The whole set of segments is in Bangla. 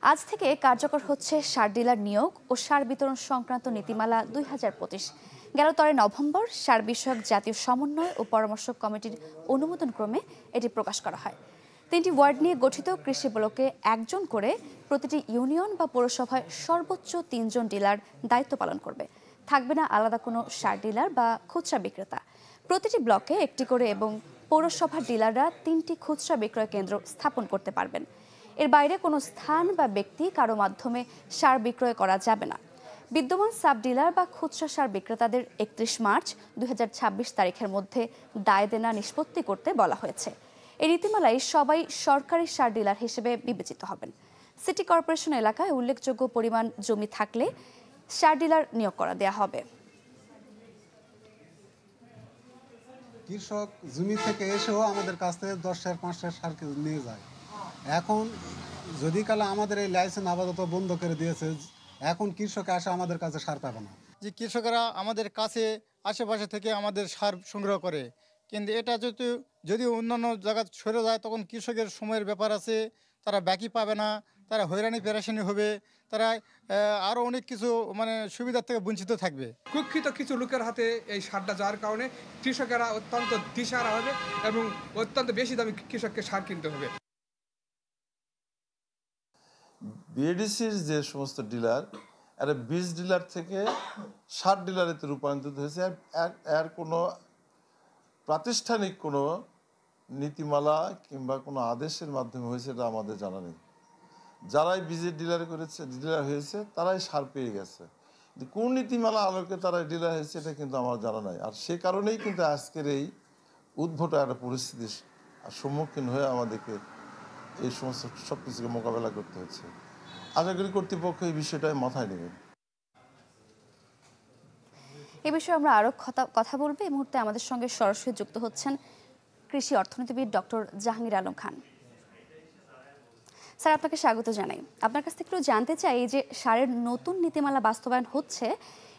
আজ থেকে কার্যকর হচ্ছে সার ডিলার নিয়োগ ও সার বিতরণ সংক্রান্ত নীতিমালা 2025। গেল 3 নভেম্বর সার বিষয়ক জাতীয় সমন্বয় ও পরামর্শ কমিটির অনুমোদন ক্রমে এটি প্রকাশ করা হয়। 3টি ওয়ার্ড নিয়ে গঠিত কৃষি ব্লকে একজন করে প্রতিটি ইউনিয়ন বা পৌরসভায় সর্বোচ্চ 3 জন ডিলার দায়িত্ব পালন করবে। থাকবে না আলাদা কোনো সার ডিলার বা খুচরা বিক্রেতা। প্রতিটি ব্লকে একটি করে এবং পৌরসভার ডিলাররা 3টি খুচরা বিক্রয় কেন্দ্র স্থাপন করতে পারবেন। এর বাইরে কোনো স্থান বা ব্যক্তি কারো মাধ্যমে সার বিক্রয় করা যাবে না। বিদ্যমান সাব ডিলার বা খুচরা সার বিক্রেতাদের 31 মার্চ 2026 তারিখের মধ্যে দায় দেনা নিষ্পত্তি করতে বলা হয়েছে। এই নীতিমালায় সবাই সরকারি সার ডিলার হিসেবে বিবেচিত হবেন। সিটি কর্পোরেশন এলাকায় উল্লেখযোগ্য পরিমাণ জমি থাকলে সার ডিলার নিয়োগ করা দেয়া হবে। কৃষক জমি থেকে এসেও আমাদের কাছ থেকে 10 5 সার নিয়ে যায়। এখন যদি কালে আমাদের এই লাইসেন্স আপাতত বন্ধ করে দিয়েছে, এখন কৃষক আসে আমাদের কাছে সার পাবে না। যে কৃষকরা আমাদের কাছে আশেপাশে থেকে আমাদের সার সংগ্রহ করে, কিন্তু এটা যদি অন্যান্য জায়গা সরে যায় তখন কৃষকের সময়ের ব্যাপার আছে, তারা বাকি পাবে না, তারা হয়রানি পেরেশানি হবে, তারা আরও অনেক কিছু সুবিধার থেকে বঞ্চিত থাকবে। কুখ্যাত কিছু লোকের হাতে এই সারটা যাওয়ার কারণে কৃষকেরা অত্যন্ত দিশাহারা হবে এবং অত্যন্ত বেশি দামে কৃষককে সার কিনতে হবে। বিএডিসির যে সমস্ত ডিলার, এরা বীজ ডিলার থেকে সার ডিলারেতে রূপান্তরিত হয়েছে। এর কোনো প্রাতিষ্ঠানিক কোনো নীতিমালা কিংবা কোনো আদেশের মাধ্যমে হয়েছে এটা আমাদের জানা নেই। যারাই বীজের ডিলার হয়েছে তারাই সার পেয়ে গেছে, কোন নীতিমালা আলোকে তারা ডিলার হয়েছে এটা কিন্তু আমার জানা নাই। আর সে কারণেই কিন্তু আজকের এই উদ্ভট একটা পরিস্থিতির সম্মুখীন হয়ে আমাদেরকে এই সমস্ত সব কিছুকে মোকাবেলা করতে হচ্ছে। আশা করি কর্তৃপক্ষ এই বিষয়টাই মাথায় নেবেন। এ বিষয়ে আমরা আরো কথা বলবো। এই মুহূর্তে আমাদের সঙ্গে সরাসরি যুক্ত হচ্ছেন কৃষি অর্থনীতিবিদ ডক্টর জাহাঙ্গীর আলম খান। স্যার, আপনাকে স্বাগত জানাই। আপনার কাছ থেকে একটু জানতে চাই, এই যে সারের নতুন নীতিমালা বাস্তবায়ন হচ্ছে,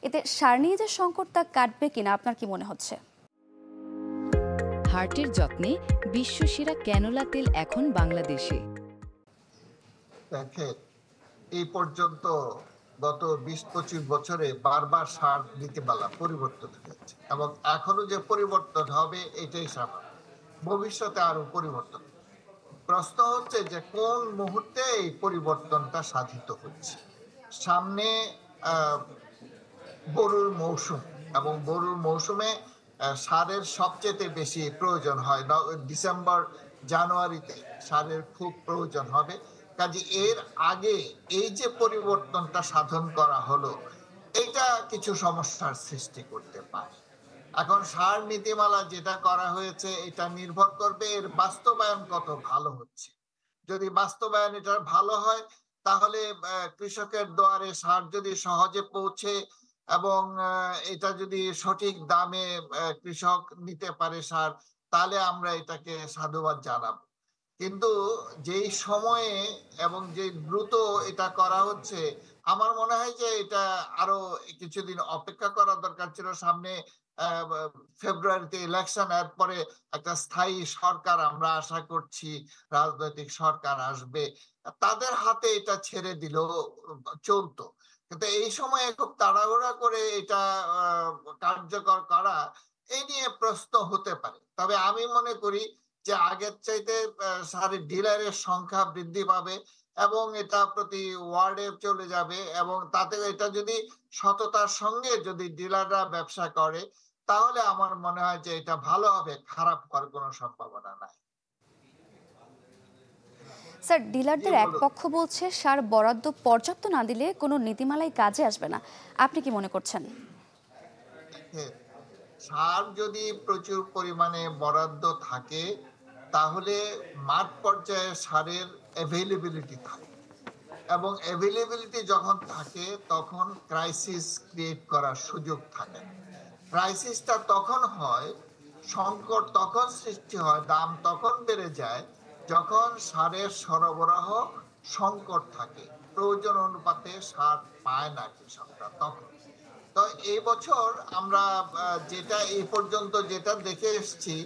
এতে সার নিয়ে যে সংকট তা কাটবে কিনা আপনার কি মনে হচ্ছে? হার্টের যত্নে বিশ্বসেরা ক্যানোলা তেল এখন বাংলাদেশে। এই পর্যন্ত গত 20-25 বছরে বারবার সার নীতিমালা পরিবর্তন হয়েছে এবং এখনো যে পরিবর্তন হবে এটাই স্বাভাবিক। ভবিষ্যতে আরো পরিবর্তন। প্রশ্ন হচ্ছে যে কোন মুহূর্তে এই পরিবর্তনটা সাধিত হচ্ছে। সামনে গরুর মৌসুম এবং গরুর মৌসুমে সারের সবচেয়ে বেশি প্রয়োজন হয়। ডিসেম্বর জানুয়ারিতে সারের খুব প্রয়োজন হবে। কাজে এর আগে এই যে পরিবর্তনটা সাধন করা হলো, এটা কিছু সমস্যার সৃষ্টি করতে পারে। এখন সার নীতিমালা যেটা করা হয়েছে এটা নির্ভর করবে এর বাস্তবায়ন কত ভালো হচ্ছে। যদি বাস্তবায়ন এটা ভালো হয় তাহলে কৃষকের দুয়ারে সার যদি সহজে পৌঁছে এবং এটা যদি সঠিক দামে কৃষক নিতে পারে সার, তাহলে আমরা এটাকে সাধুবাদ জানাবো। কিন্তু যেই সময়ে এবং যে দ্রুত এটা করা হচ্ছে, আমার মনে হয় যে এটা আরো কিছুদিন অপেক্ষা করা দরকার ছিল। সামনে ফেব্রুয়ারিতে ইলেকশন, এরপরে একটা স্থায়ী সরকার আমরা আশা করছি, রাজনৈতিক সরকার আসবে, তাদের হাতে এটা ছেড়ে দিলেও চলতো। কিন্তু এই সময়ে খুব তাড়াহুড়া করে এটা কার্যকর করা, এই নিয়ে প্রশ্ন হতে পারে। তবে আমি মনে করি যে আগের চাইতে সারের ডিলারের সংখ্যা বৃদ্ধি পাবে এবং এটা প্রতি ওয়ার্ডে চলে যাবে এবং তাতে এটা যদি সততার সঙ্গে যদি ডিলাররা ব্যবসা করে তাহলে আমার মনে হয় যে এটা ভালো হবে, খারাপ হওয়ার কোনো সম্ভাবনা নাই। স্যার, ডিলারদের এক পক্ষ বলছে সার বরাদ্দ পর্যাপ্ত না দিলে কোনো নীতিমালাই কাজে আসবে না, আপনি কি মনে করছেন? সার যদি প্রচুর পরিমাণে বরাদ্দ থাকে তাহলে মাঠ পর্যায়ে সারের অ্যাভেলেবিলিটি থাকে এবং অ্যাভেলেবিলিটি যখন থাকে তখন ক্রাইসিস ক্রিয়েট করার সুযোগ থাকে। ক্রাইসিসটা তখন হয়, সংকট তখন সৃষ্টি হয়, দাম তখন বেড়ে যায় যখন সারের সরবরাহ সংকট থাকে, প্রয়োজন অনুপাতে সার পায় না কৃষকরা তখন। তো এই বছর আমরা যেটা এই পর্যন্ত যেটা দেখে এসেছি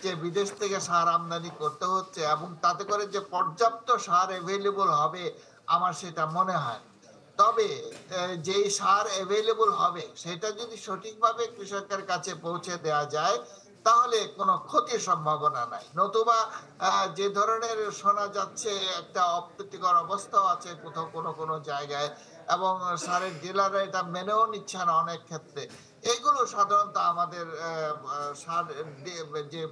যে বিদেশ থেকে সার আমদানি করতে হচ্ছে এবং তাতে করে যে পর্যাপ্ত সার অ্যাভেলেবল হবে আমার সেটা মনে হয়। তবে যেই সার অ্যাভেলেবল হবে সেটা যদি সঠিকভাবে কৃষকের কাছে পৌঁছে দেওয়া যায় তাহলে কোনো ক্ষতির সম্ভাবনা নাই। নতুবা যে ধরনের শোনা যাচ্ছে একটা অপ্রীতিকর অবস্থাও আছে কোথাও কোনো জায়গায়, এবং সারের ডিলাররা এটা মেনেও নিচ্ছে না অনেক ক্ষেত্রে। এগুলো সাধারণত আমাদের সার যে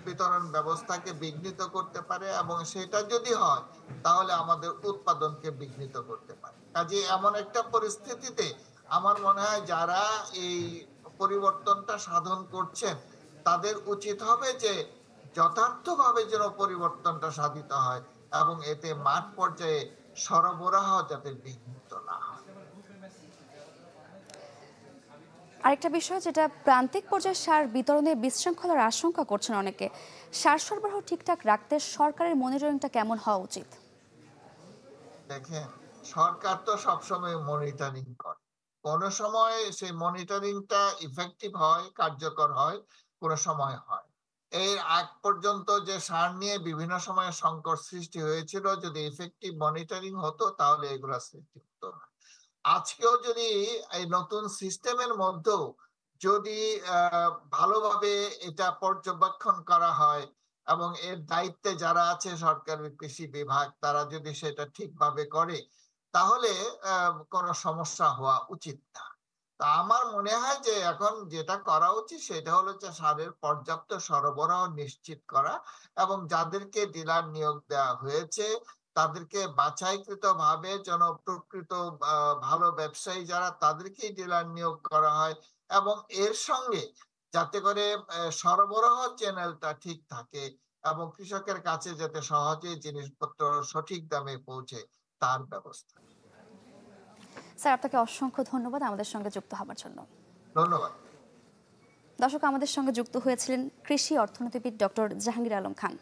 বিতরণ ব্যবস্থাকে বিঘ্নিত করতে পারে, এবং সেটা যদি হয় তাহলে আমাদের উৎপাদনকে বিঘ্নিত করতে পারে। কাজে এমন একটা পরিস্থিতিতে আমার মনে হয় যারা এই পরিবর্তনটা সাধন করছেন তাদের উচিত হবে যে যথার্থভাবে যেন পরিবর্তনটা সাধিত হয় এবং এতে মাঠ পর্যায়ে সরবরাহ যাতে বিঘ্নিত না হয়। আরেকটা বিষয় যেটা প্রান্তিক পর্যায়ে সার বিতরণে বিশৃঙ্খলার আশঙ্কা করছেন অনেকে, সার সরবরাহ ঠিকঠাক রাখতে সরকারের মনিটরিংটা কেমন হওয়া উচিত? দেখেন, সরকার তো সবসময় মনিটরিং করে। কোন সময় সেই মনিটরিংটা ইফেক্টিভ হয়, কার্যকর হয়, কোন সময় হয়। এর আগ পর্যন্ত যে সার নিয়ে বিভিন্ন সময়ে সংকট সৃষ্টি হয়েছিল, যদি ইফেক্টিভ মনিটরিং হতো তাহলে এগুলা সৃষ্টি হতো না। আজকেও যদি এই নতুন সিস্টেমের মধ্যেও যদি ভালোভাবে এটা পর্যবেক্ষণ করা হয় এবং এর দায়িত্বে যারা আছে সরকারের কৃষি বিভাগ তারা যদি সেটা ঠিকভাবে করে তাহলে কোনো সমস্যা হওয়া উচিত না। তা আমার মনে হয় যে এখন যেটা করা উচিত সেটা হলো যে সারের পর্যাপ্ত সরবরাহ নিশ্চিত করা, এবং যাদেরকে ডিলার নিয়োগ দেওয়া হয়েছে তাদেরকে বাছাইকৃত ভাবে যেন প্রকৃত ভালো ব্যবসায়ী যারা তাদেরকেই ডিলার নিয়োগ করা হয়, এবং এর সঙ্গে যাতে করে সরবরাহ চ্যানেলটা ঠিক থাকে এবং কৃষকের কাছে যাতে সহজেই জিনিসপত্র সঠিক দামে পৌঁছে তার ব্যবস্থা। স্যার, আপনাকে অসংখ্য ধন্যবাদ আমাদের সঙ্গে যুক্ত হওয়ার জন্য। ধন্যবাদ। দর্শক, আমাদের সঙ্গে যুক্ত হয়েছিলেন কৃষি অর্থনীতিবিদ ডক্টর জাহাঙ্গীর আলম খান।